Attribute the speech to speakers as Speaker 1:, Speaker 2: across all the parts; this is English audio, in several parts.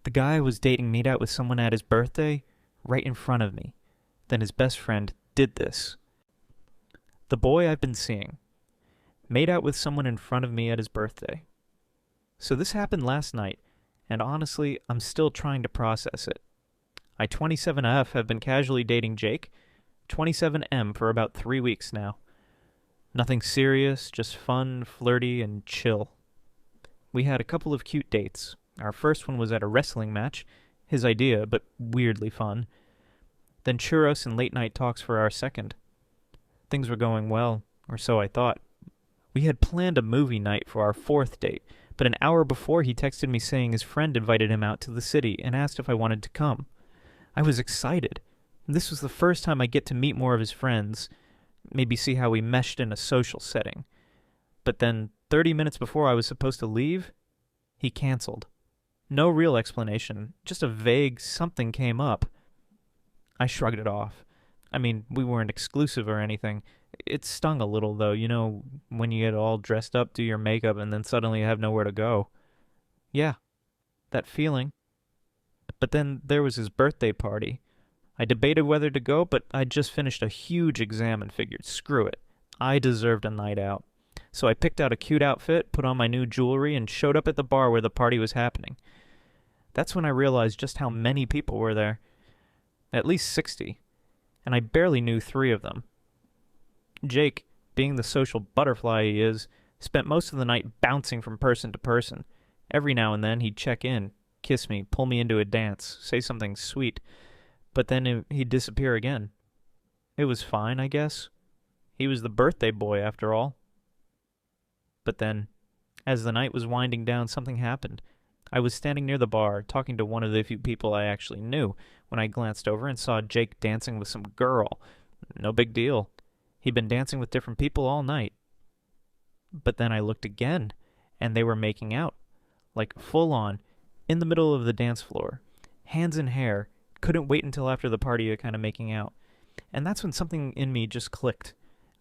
Speaker 1: The guy was dating made out with someone at his birthday right in front of me. Then his best friend did this. The boy I've been seeing made out with someone in front of me at his birthday. So this happened last night, and honestly, I'm still trying to process it. I 27F have been casually dating Jake, 27M for about 3 weeks now. Nothing serious, just fun, flirty, and chill. We had a couple of cute dates. Our first one was at a wrestling match, his idea, but weirdly fun. Then churros and late night talks for our second. Things were going well, or so I thought. We had planned a movie night for our fourth date, but an hour before he texted me saying his friend invited him out to the city and asked if I wanted to come. I was excited. This was the first time I get to meet more of his friends, maybe see how we meshed in a social setting. But then, 30 minutes before I was supposed to leave, he canceled. No real explanation, just a vague something came up. I shrugged it off. I mean, we weren't exclusive or anything. It stung a little, though, when you get all dressed up, do your makeup, and then suddenly you have nowhere to go. Yeah, that feeling. But then there was his birthday party. I debated whether to go, but I'd just finished a huge exam and figured, screw it. I deserved a night out. So I picked out a cute outfit, put on my new jewelry, and showed up at the bar where the party was happening. That's when I realized just how many people were there. At least 60. And I barely knew 3 of them. Jake, being the social butterfly he is, spent most of the night bouncing from person to person. Every now and then he'd check in, kiss me, pull me into a dance, say something sweet, but then he'd disappear again. It was fine, I guess. He was the birthday boy, after all. But then, as the night was winding down, something happened. I was standing near the bar, talking to one of the few people I actually knew, when I glanced over and saw Jake dancing with some girl. No big deal. He'd been dancing with different people all night. But then I looked again, and they were making out. Like, full on, in the middle of the dance floor. Hands in hair. Couldn't wait until after the party to kind of making out. And that's when something in me just clicked.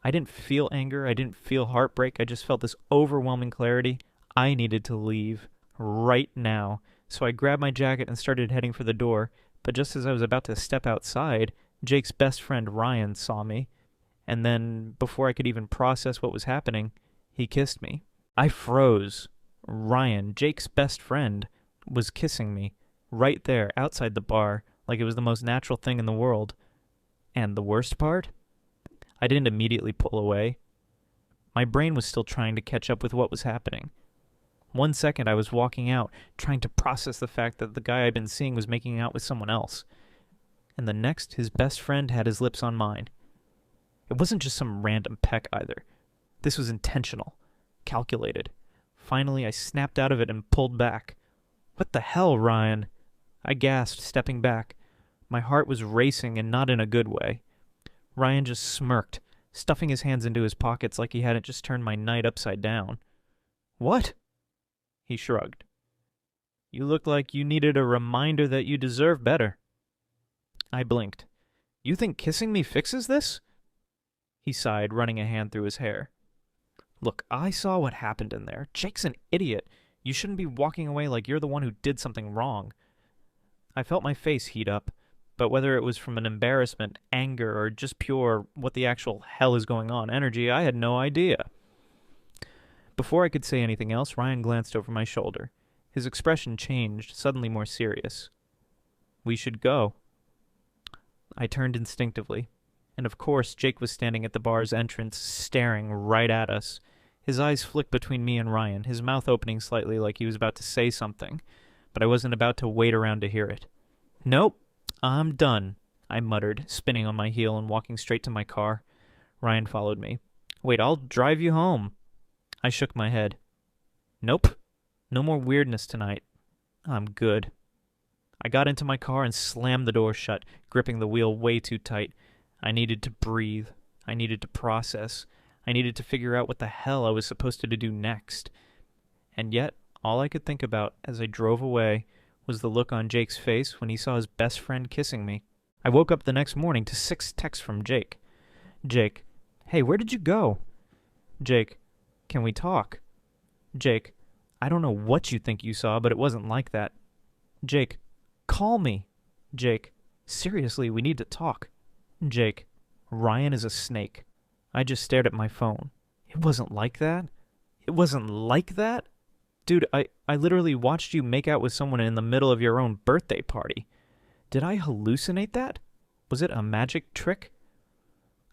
Speaker 1: I didn't feel anger. I didn't feel heartbreak. I just felt this overwhelming clarity. I needed to leave. Right now. So I grabbed my jacket and started heading for the door. But just as I was about to step outside, Jake's best friend Ryan saw me. And then, before I could even process what was happening, he kissed me. I froze. Ryan, Jake's best friend, was kissing me. Right there, outside the bar, like it was the most natural thing in the world. And the worst part? I didn't immediately pull away. My brain was still trying to catch up with what was happening. 1 second I was walking out, trying to process the fact that the guy I'd been seeing was making out with someone else. And the next, his best friend had his lips on mine. It wasn't just some random peck either. This was intentional, calculated. Finally, I snapped out of it and pulled back. What the hell, Ryan? I gasped, stepping back. My heart was racing and not in a good way. Ryan just smirked, stuffing his hands into his pockets like he hadn't just turned my night upside down. What? He shrugged. You look like you needed a reminder that you deserve better. I blinked. You think kissing me fixes this? He sighed, running a hand through his hair. Look, I saw what happened in there. Jake's an idiot. You shouldn't be walking away like you're the one who did something wrong. I felt my face heat up, but whether it was from an embarrassment, anger, or just pure what the actual hell is going on energy, I had no idea. Before I could say anything else, Ryan glanced over my shoulder. His expression changed, suddenly more serious. We should go. I turned instinctively. And of course, Jake was standing at the bar's entrance, staring right at us. His eyes flicked between me and Ryan, his mouth opening slightly like he was about to say something, but I wasn't about to wait around to hear it. Nope, I'm done, I muttered, spinning on my heel and walking straight to my car. Ryan followed me. Wait, I'll drive you home. I shook my head. Nope, no more weirdness tonight. I'm good. I got into my car and slammed the door shut, gripping the wheel way too tight. I needed to breathe. I needed to process. I needed to figure out what the hell I was supposed to do next. And yet, all I could think about as I drove away was the look on Jake's face when he saw his best friend kissing me. I woke up the next morning to 6 texts from Jake. Jake, hey, where did you go? Jake, can we talk? Jake, I don't know what you think you saw, but it wasn't like that. Jake, call me. Jake, seriously, we need to talk. Jake, Ryan is a snake. I just stared at my phone. It wasn't like that. It wasn't like that. Dude, I literally watched you make out with someone in the middle of your own birthday party. Did I hallucinate that? Was it a magic trick?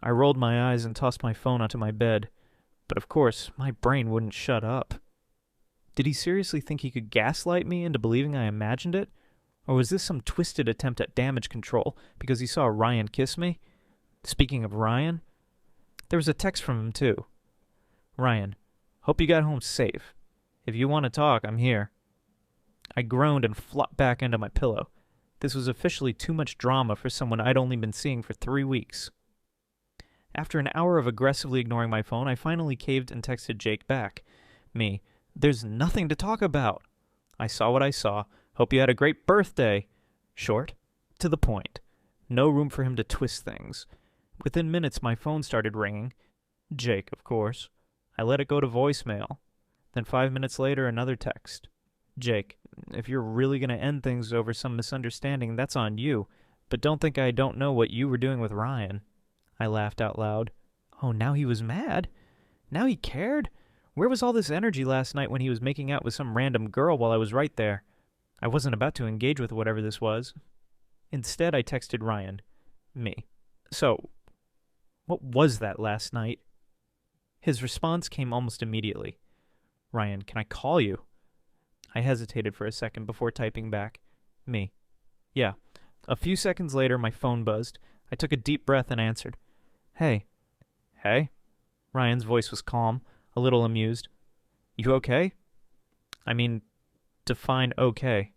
Speaker 1: I rolled my eyes and tossed my phone onto my bed. But of course, my brain wouldn't shut up. Did he seriously think he could gaslight me into believing I imagined it? Or was this some twisted attempt at damage control because he saw Ryan kiss me? Speaking of Ryan, there was a text from him too. Ryan, hope you got home safe. If you want to talk, I'm here. I groaned and flopped back into my pillow. This was officially too much drama for someone I'd only been seeing for 3 weeks. After an hour of aggressively ignoring my phone, I finally caved and texted Jake back. Me, there's nothing to talk about. I saw what I saw. Hope you had a great birthday. Short, to the point. No room for him to twist things. Within minutes, my phone started ringing. Jake, of course. I let it go to voicemail. Then 5 minutes later, another text. Jake, if you're really going to end things over some misunderstanding, that's on you. But don't think I don't know what you were doing with Ryan. I laughed out loud. Oh, now he was mad? Now he cared? Where was all this energy last night when he was making out with some random girl while I was right there? I wasn't about to engage with whatever this was. Instead, I texted Ryan. Me. So, what was that last night? His response came almost immediately. Ryan, can I call you? I hesitated for a second before typing back. Me. Yeah. A few seconds later, my phone buzzed. I took a deep breath and answered. Hey. Hey? Ryan's voice was calm, a little amused. You okay? I mean, define okay.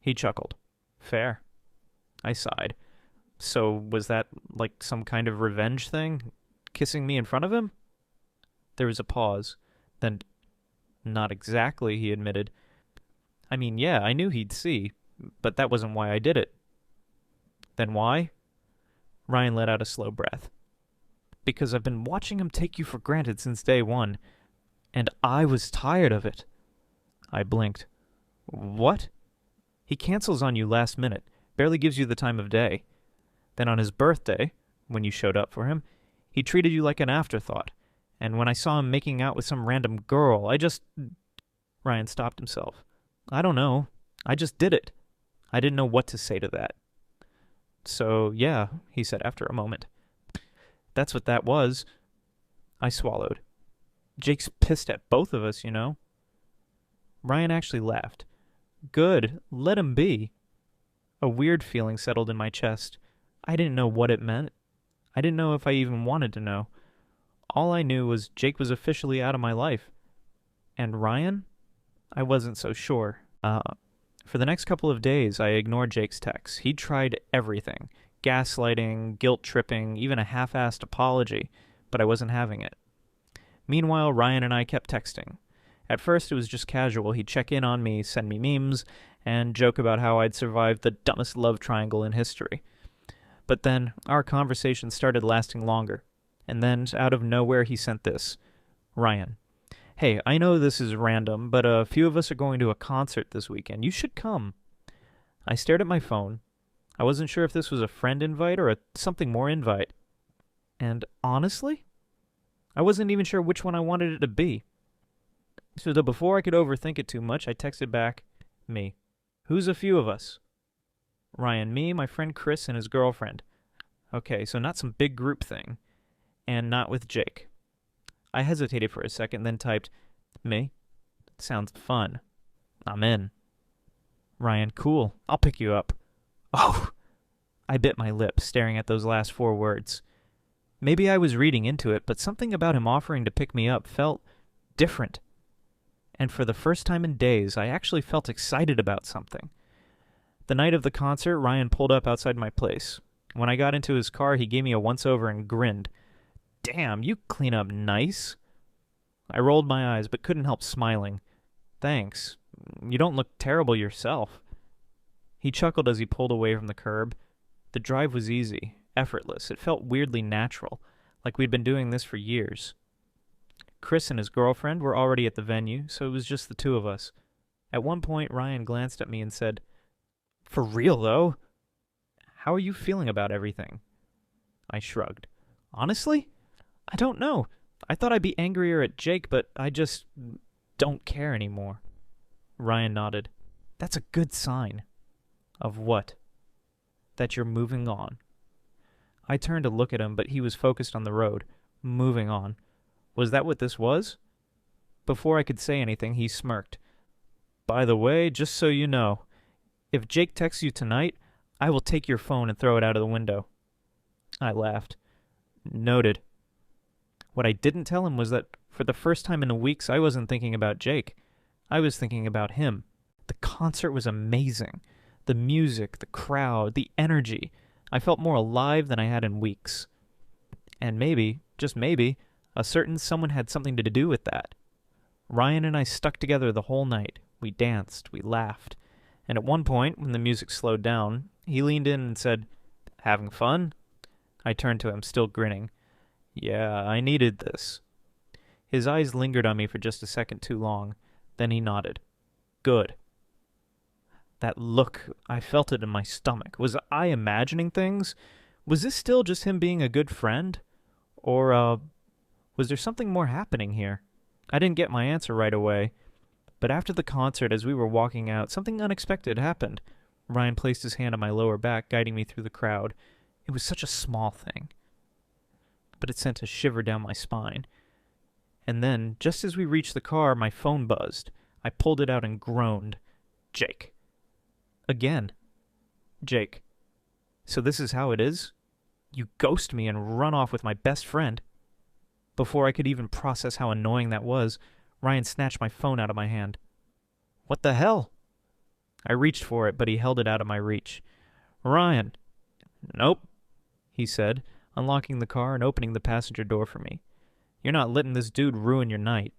Speaker 1: He chuckled. Fair. I sighed. So was that like some kind of revenge thing? Kissing me in front of him? There was a pause. Then, not exactly, he admitted. I mean, yeah, I knew he'd see, but that wasn't why I did it. Then why? Ryan let out a slow breath. Because I've been watching him take you for granted since day one, and I was tired of it. I blinked. What? He cancels on you last minute, barely gives you the time of day. Then on his birthday, when you showed up for him, he treated you like an afterthought. And when I saw him making out with some random girl, I just... Ryan stopped himself. I don't know. I just did it. I didn't know what to say to that. So, yeah, he said after a moment. That's what that was. I swallowed. Jake's pissed at both of us, you know. Ryan actually laughed. Good. Let him be. A weird feeling settled in my chest. I didn't know what it meant. I didn't know if I even wanted to know. All I knew was Jake was officially out of my life. And Ryan? I wasn't so sure. For the next couple of days, I ignored Jake's texts. He'd tried everything. Gaslighting, guilt-tripping, even a half-assed apology, but I wasn't having it. Meanwhile, Ryan and I kept texting. At first, it was just casual. He'd check in on me, send me memes, and joke about how I'd survived the dumbest love triangle in history. But then, our conversation started lasting longer. And then, out of nowhere, he sent this. Ryan, hey, I know this is random, but a few of us are going to a concert this weekend. You should come. I stared at my phone. I wasn't sure if this was a friend invite or a something more invite. And honestly, I wasn't even sure which one I wanted it to be. So before I could overthink it too much, I texted back, me. Who's a few of us? Ryan, me, my friend Chris, and his girlfriend. Okay, so not some big group thing. And not with Jake. I hesitated for a second, then typed, me? Sounds fun. I'm in. Ryan, cool. I'll pick you up. Oh! I bit my lip, staring at those last 4 words. Maybe I was reading into it, but something about him offering to pick me up felt different. And for the first time in days, I actually felt excited about something. The night of the concert, Ryan pulled up outside my place. When I got into his car, he gave me a once-over and grinned. Damn, you clean up nice. I rolled my eyes, but couldn't help smiling. Thanks. You don't look terrible yourself. He chuckled as he pulled away from the curb. The drive was easy, effortless. It felt weirdly natural, like we'd been doing this for years. Chris and his girlfriend were already at the venue, so it was just the 2 of us. At one point, Ryan glanced at me and said, For real, though. How are you feeling about everything? I shrugged. Honestly? I don't know. I thought I'd be angrier at Jake, but I just don't care anymore. Ryan nodded. That's a good sign. Of what? That you're moving on. I turned to look at him, but he was focused on the road. Moving on. Was that what this was? Before I could say anything, he smirked. By the way, just so you know, if Jake texts you tonight, I will take your phone and throw it out of the window. I laughed. Noted. What I didn't tell him was that for the first time in weeks, I wasn't thinking about Jake. I was thinking about him. The concert was amazing. The music, the crowd, the energy. I felt more alive than I had in weeks. And maybe, just maybe, a certain someone had something to do with that. Ryan and I stuck together the whole night. We danced, we laughed. And at one point, when the music slowed down, he leaned in and said, "Having fun?" I turned to him, still grinning. Yeah, I needed this. His eyes lingered on me for just a second too long. Then he nodded. Good. That look, I felt it in my stomach. Was I imagining things? Was this still just him being a good friend? Or, was there something more happening here? I didn't get my answer right away. But after the concert, as we were walking out, something unexpected happened. Ryan placed his hand on my lower back, guiding me through the crowd. It was such a small thing, but it sent a shiver down my spine. And then, just as we reached the car, my phone buzzed. I pulled it out and groaned. Jake. Again. Jake. So this is how it is? You ghost me and run off with my best friend. Before I could even process how annoying that was, Ryan snatched my phone out of my hand. What the hell? I reached for it, but he held it out of my reach. Ryan. Nope, he said, unlocking the car and opening the passenger door for me. You're not letting this dude ruin your night.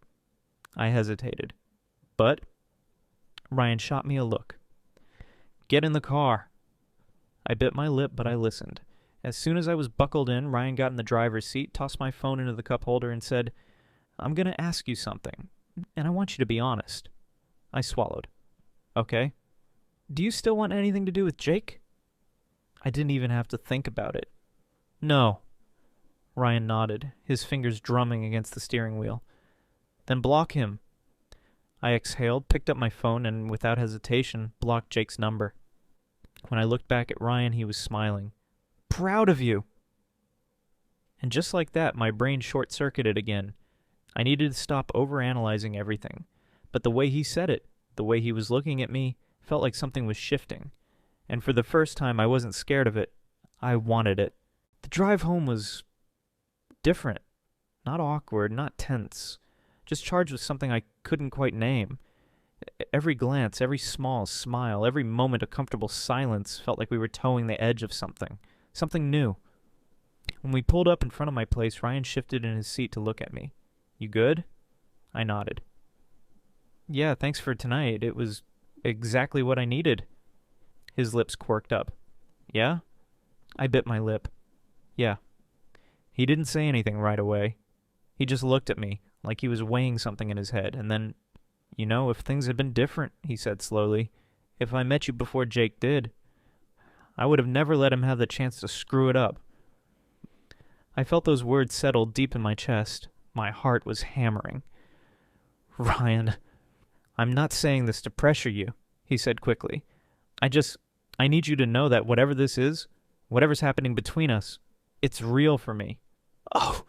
Speaker 1: I hesitated. But Ryan shot me a look. Get in the car. I bit my lip, but I listened. As soon as I was buckled in, Ryan got in the driver's seat, tossed my phone into the cup holder, and said, I'm going to ask you something, and I want you to be honest. I swallowed. Okay. Do you still want anything to do with Jake? I didn't even have to think about it. No. Ryan nodded, his fingers drumming against the steering wheel. Then block him. I exhaled, picked up my phone, and without hesitation, blocked Jake's number. When I looked back at Ryan, he was smiling. Proud of you! And just like that, my brain short-circuited again. I needed to stop overanalyzing everything. But the way he said it, the way he was looking at me, felt like something was shifting. And for the first time, I wasn't scared of it. I wanted it. The drive home was different. Not awkward, not tense. Just charged with something I couldn't quite name. Every glance, every small smile, every moment of comfortable silence felt like we were towing the edge of something. Something new. When we pulled up in front of my place, Ryan shifted in his seat to look at me. You good? I nodded. Yeah, thanks for tonight. It was exactly what I needed. His lips quirked up. Yeah? I bit my lip. Yeah. He didn't say anything right away. He just looked at me, like he was weighing something in his head, and then, if things had been different, he said slowly, if I met you before Jake did, I would have never let him have the chance to screw it up. I felt those words settle deep in my chest. My heart was hammering. Ryan, I'm not saying this to pressure you, he said quickly. I need you to know that whatever this is, whatever's happening between us, it's real for me. Oh.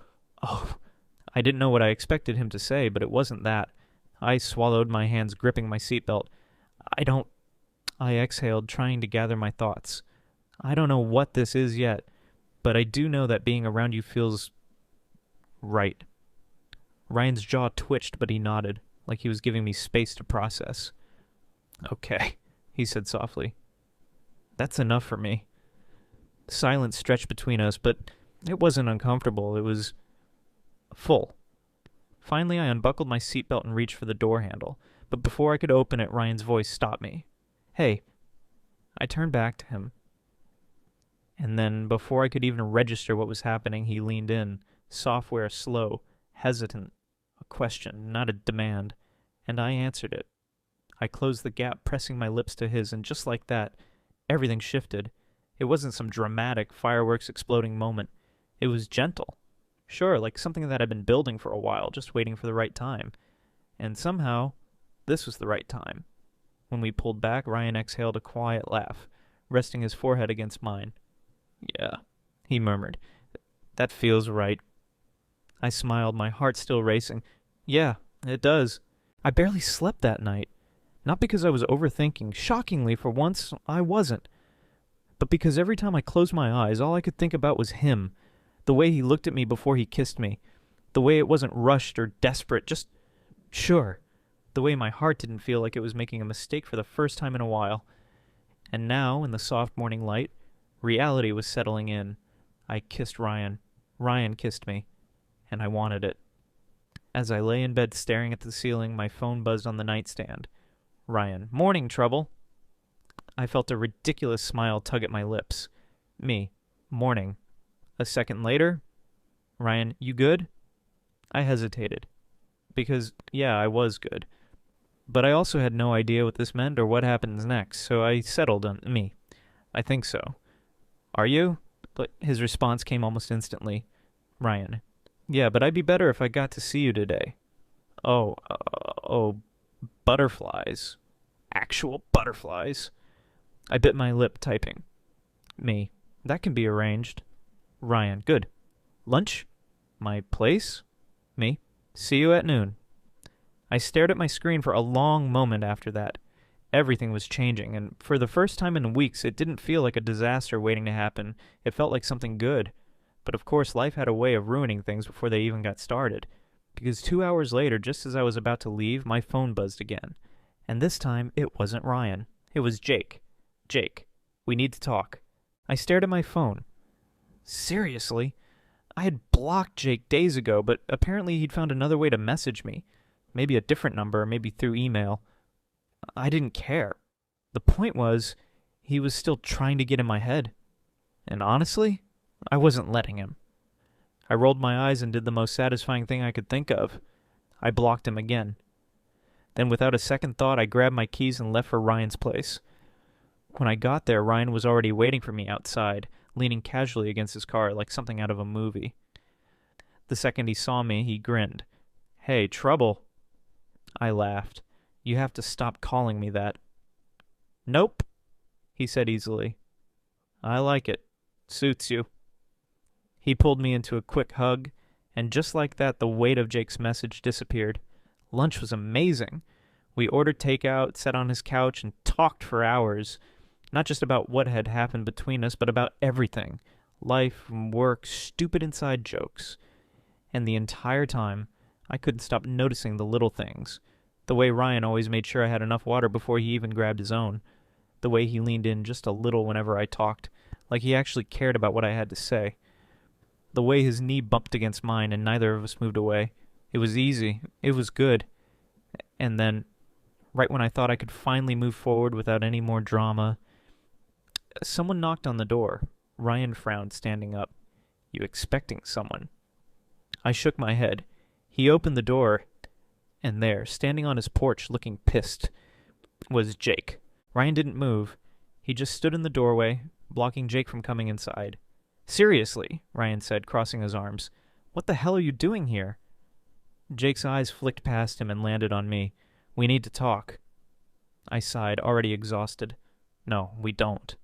Speaker 1: I didn't know what I expected him to say, but it wasn't that. I swallowed, my hands gripping my seatbelt. I exhaled, trying to gather my thoughts. I don't know what this is yet, but I do know that being around you feels right. Ryan's jaw twitched, but he nodded, like he was giving me space to process. Okay, he said softly. That's enough for me. Silence stretched between us, but it wasn't uncomfortable. It was full. Finally, I unbuckled my seatbelt and reached for the door handle, but before I could open it, Ryan's voice stopped me. Hey. I turned back to him. And then, before I could even register what was happening, he leaned in, software slow, hesitant, a question, not a demand, and I answered it. I closed the gap, pressing my lips to his, and just like that, everything shifted. It wasn't some dramatic fireworks exploding moment. It was gentle. Sure, like something that had been building for a while, just waiting for the right time. And somehow, this was the right time. When we pulled back, Ryan exhaled a quiet laugh, resting his forehead against mine. "Yeah," he murmured. "That feels right." I smiled, my heart still racing. "Yeah, it does. I barely slept that night. Not because I was overthinking. Shockingly, for once, I wasn't. But because every time I closed my eyes, all I could think about was him. The way he looked at me before he kissed me. The way it wasn't rushed or desperate, just sure. The way my heart didn't feel like it was making a mistake for the first time in a while. And now, in the soft morning light, reality was settling in. I kissed Ryan. Ryan kissed me. And I wanted it. As I lay in bed staring at the ceiling, my phone buzzed on the nightstand. Ryan. "Morning, Trouble." I felt a ridiculous smile tug at my lips. Me. "Morning." A second later, Ryan. "You good?" I hesitated. Because, yeah, I was good. But I also had no idea what this meant or what happens next, so I settled on me. "I think so." "Are you?" But his response came almost instantly. Ryan. "Yeah, but I'd be better if I got to see you today." Oh, butterflies. Actual butterflies. I bit my lip, typing. Me. "That can be arranged." Ryan. "Good. Lunch?" "My place?" Me. "See you at noon." I stared at my screen for a long moment after that. Everything was changing, and for the first time in weeks, it didn't feel like a disaster waiting to happen. It felt like something good. But of course, life had a way of ruining things before they even got started. Because 2 hours later, just as I was about to leave, my phone buzzed again. And this time, it wasn't Ryan. It was Jake. "Jake, we need to talk." I stared at my phone. Seriously? I had blocked Jake days ago, but apparently he'd found another way to message me. Maybe a different number, maybe through email. I didn't care. The point was, he was still trying to get in my head. And honestly, I wasn't letting him. I rolled my eyes and did the most satisfying thing I could think of. I blocked him again. Then without a second thought, I grabbed my keys and left for Ryan's place. When I got there, Ryan was already waiting for me outside, leaning casually against his car like something out of a movie. The second he saw me, he grinned. "Hey, Trouble." I laughed. "You have to stop calling me that." "Nope," he said easily. "I like it. Suits you." He pulled me into a quick hug, and just like that, the weight of Jake's message disappeared. Lunch was amazing. We ordered takeout, sat on his couch, and talked for hours. Not just about what had happened between us, but about everything. Life, work, stupid inside jokes. And the entire time, I couldn't stop noticing the little things. The way Ryan always made sure I had enough water before he even grabbed his own. The way he leaned in just a little whenever I talked, like he actually cared about what I had to say. The way his knee bumped against mine and neither of us moved away. It was easy. It was good. And then, right when I thought I could finally move forward without any more drama, someone knocked on the door. Ryan frowned, standing up. "You expecting someone?" I shook my head. He opened the door, and there, standing on his porch looking pissed, was Jake. Ryan didn't move. He just stood in the doorway, blocking Jake from coming inside. "Seriously," Ryan said, crossing his arms. "What the hell are you doing here?" Jake's eyes flicked past him and landed on me. "We need to talk." I sighed, already exhausted. "No, we don't."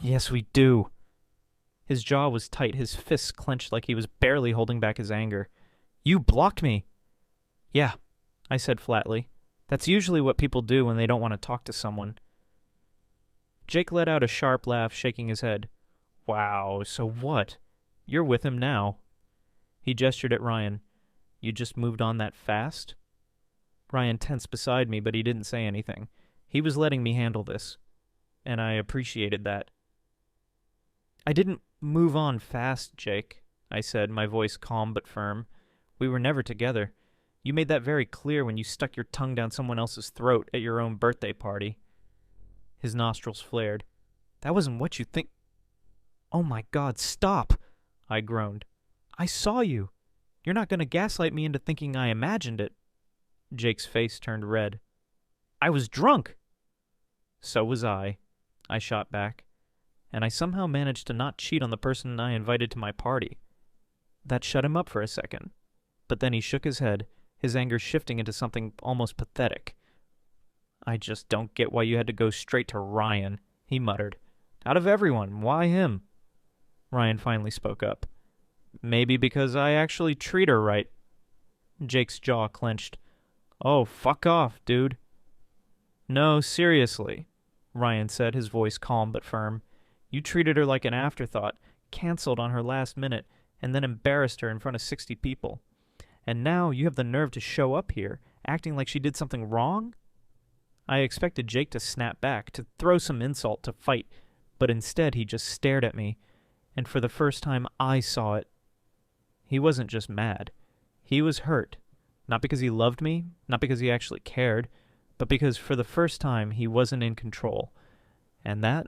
Speaker 1: "Yes, we do." His jaw was tight, his fists clenched like he was barely holding back his anger. "You blocked me." "Yeah," I said flatly. "That's usually what people do when they don't want to talk to someone." Jake let out a sharp laugh, shaking his head. "Wow, so what? You're with him now." He gestured at Ryan. "You just moved on that fast?" Ryan tensed beside me, but he didn't say anything. He was letting me handle this, and I appreciated that. "I didn't move on fast, Jake," I said, my voice calm but firm. "We were never together. You made that very clear when you stuck your tongue down someone else's throat at your own birthday party." His nostrils flared. "That wasn't what you think—" "Oh my God, stop!" I groaned. "I saw you. You're not going to gaslight me into thinking I imagined it." Jake's face turned red. "I was drunk." "So was I," shot back. and I somehow managed to not cheat on the person I invited to my party. That shut him up for a second, but then he shook his head, his anger shifting into something almost pathetic. "I just don't get why you had to go straight to Ryan," he muttered. "Out of everyone, why him?" Ryan finally spoke up. "Maybe because I actually treat her right." Jake's jaw clenched. "Oh, fuck off, dude." "No, seriously," Ryan said, his voice calm but firm. "You treated her like an afterthought, canceled on her last minute, and then embarrassed her in front of 60 people. And now you have the nerve to show up here, acting like she did something wrong?" I expected Jake to snap back, to throw some insult, to fight, but instead he just stared at me, and for the first time I saw it. He wasn't just mad. He was hurt. Not because he loved me, not because he actually cared, but because for the first time he wasn't in control. And that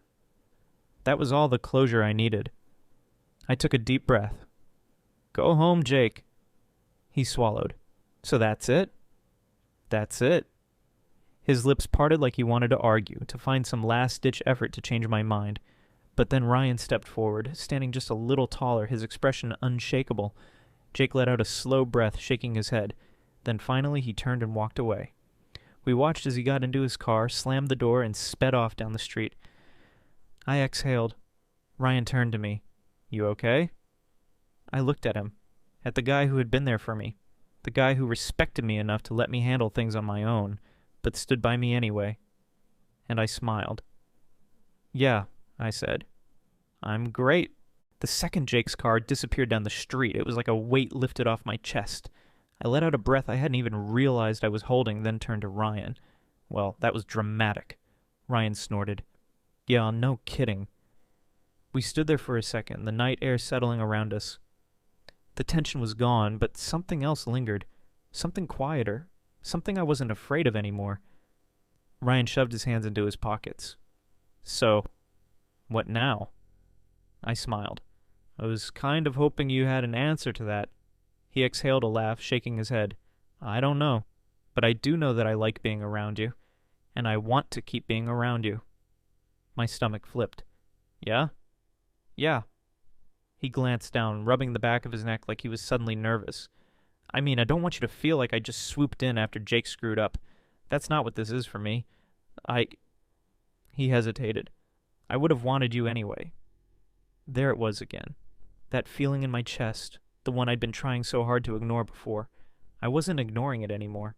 Speaker 1: was all the closure I needed. I took a deep breath. "Go home, Jake." He swallowed. "So that's it?" "That's it." His lips parted like he wanted to argue, to find some last-ditch effort to change my mind. But then Ryan stepped forward, standing just a little taller, his expression unshakable. Jake let out a slow breath, shaking his head. Then finally he turned and walked away. We watched as he got into his car, slammed the door, and sped off down the street. I exhaled. Ryan turned to me. "You okay?" I looked at him, at the guy who had been there for me, the guy who respected me enough to let me handle things on my own, but stood by me anyway. And I smiled. "Yeah," I said. "I'm great." The second Jake's car disappeared down the street, it was like a weight lifted off my chest. I let out a breath I hadn't even realized I was holding, then turned to Ryan. "Well, that was dramatic." Ryan snorted. "Yeah, no kidding." We stood there for a second, the night air settling around us. The tension was gone, but something else lingered. Something quieter. Something I wasn't afraid of anymore. Ryan shoved his hands into his pockets. "So, what now?" I smiled. "I was kind of hoping you had an answer to that." He exhaled a laugh, shaking his head. "I don't know, but I do know that I like being around you, and I want to keep being around you." My stomach flipped. "Yeah?" "Yeah." He glanced down, rubbing the back of his neck like he was suddenly nervous. "I mean, I don't want you to feel like I just swooped in after Jake screwed up. That's not what this is for me. He hesitated. "I would have wanted you anyway." There it was again. That feeling in my chest, the one I'd been trying so hard to ignore before. I wasn't ignoring it anymore.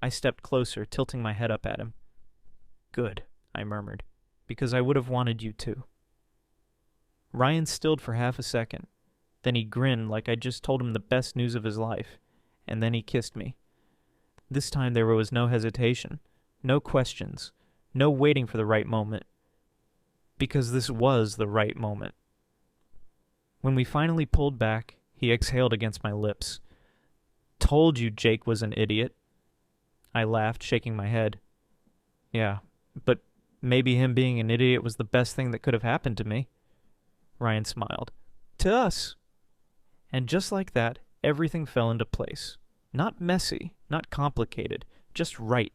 Speaker 1: I stepped closer, tilting my head up at him. "Good," I murmured, "because I would have wanted you too." Ryan stilled for half a second. Then he grinned like I'd just told him the best news of his life. And then he kissed me. This time there was no hesitation, no questions, no waiting for the right moment. Because this was the right moment. When we finally pulled back, he exhaled against my lips. "Told you Jake was an idiot." I laughed, shaking my head. "Yeah, but maybe him being an idiot was the best thing that could have happened to me." Ryan smiled. "To us." And just like that, everything fell into place. Not messy, not complicated, just right.